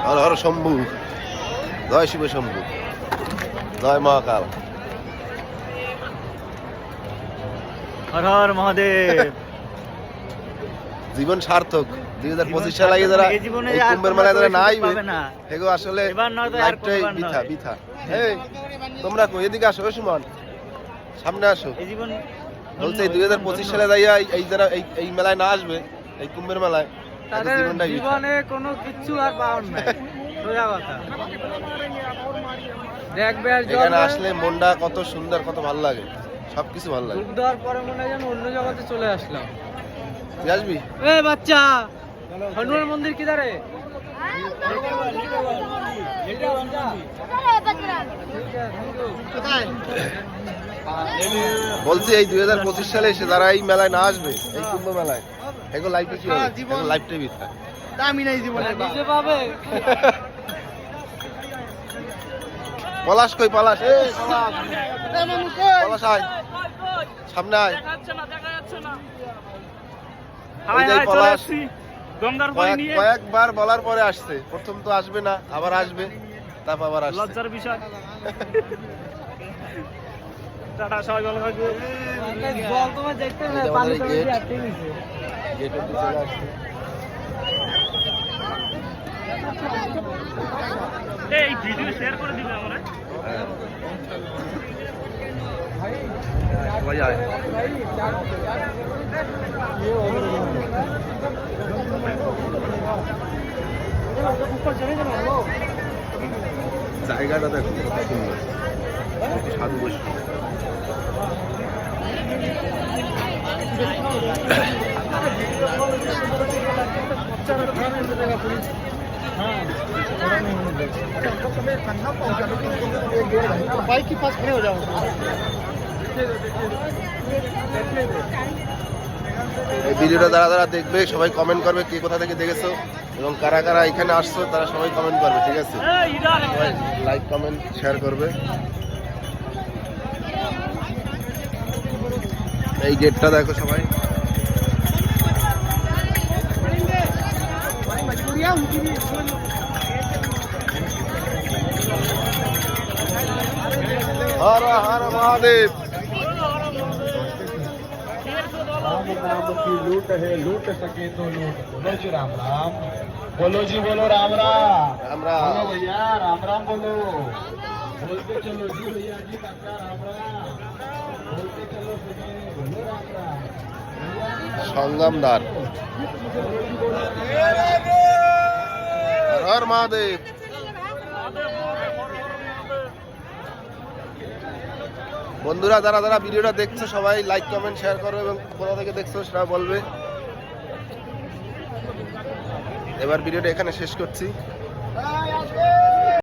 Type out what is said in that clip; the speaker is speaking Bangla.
হর হর শম্ভু, জয় শিব শম্ভু, জয় মহাকাল, হর হর মহাদেব। জীবন সার্থক। 2025 সালে আগে যারা এই কুম্ভের মেলায় যারা না আইবে এগো আসলে লাইফটাই বৃথা বৃথা। এই তোমরা কই এদিকে আসো, সুমন সামনে আসো। বলছে 2025 সালে যাইয়া এই যারা এই মেলায় না আসবে, এই কুম্ভের মেলায়, তাদের জীবনে কোনো কিছু আর পাওয়ার নাই, সোজা কথা। দেখবে আর এখানে আসলে মনটা কত সুন্দর, কত ভালো লাগে, সবকিছু ভালো লাগে। দেওয়ার পরে মনে হয় যেন অন্য জগতে চলে আসলাম। তুই আসবি? এ বাচ্চা, হনুমান মন্দির কিধারে? বলছি এই 2025 সালে এসে যারা এই মেলায় না আসবে, এই কুম্ভ মেলায়, এগুলো লাইফে কি হবে? এগুলো লাইফটাই বৃথা। দামি নাই জীবনে, নিজে পাবে। পলাশ কই? পলাশ, এই পলাশ, পলাশ আয় সামনে আয়। পলাশ কয়েকবার বলার পরে আসছে, প্রথম তো আসবে না, আবার আসবে, তারপর আবার আসছে। লজ্জার বিষয়। টাটা, সবাই ভালো থাকবে। বল তোমার দেখতে না, পানি তো দিয়ে আটকে গেছে, গেটে চলে আসছে। এই ভিডিও শেয়ার করে দিবে আমরা। সবাই আয়। জায়গাটা দেখো কত সুন্দর, সাধু বসে। बाइक के पास खड़े हो जाओ। এই ভিডিওটা যারা যারা দেখবে সবাই কমেন্ট করবে কে কোথা থেকে দেখেছো এবং কারা কারা এখানে আসছো, তারা সবাই কমেন্ট করবে, ঠিক আছে? সবাই লাইক কমেন্ট শেয়ার করবে। এই গেটটা দেখো সবাই। हर हर महादेव। राम की लूट है, लूट सके तो लूट। बोलो जी राम राम, बोलो जी, बोलो राम राम, राम राम, बोलो भैया राम राम, बोलो बोलते चलो जी भैया जी काका राम राम, बोलते चलो बोलो राम राम। संगमदार। हर हर महादेव। বন্ধুরা যারা যারা ভিডিওটা দেখছো সবাই লাইক কমেন্ট শেয়ার করো এবং কোথা থেকে দেখছো সেটা বলবে। এবার ভিডিওটা এখানে শেষ করছি।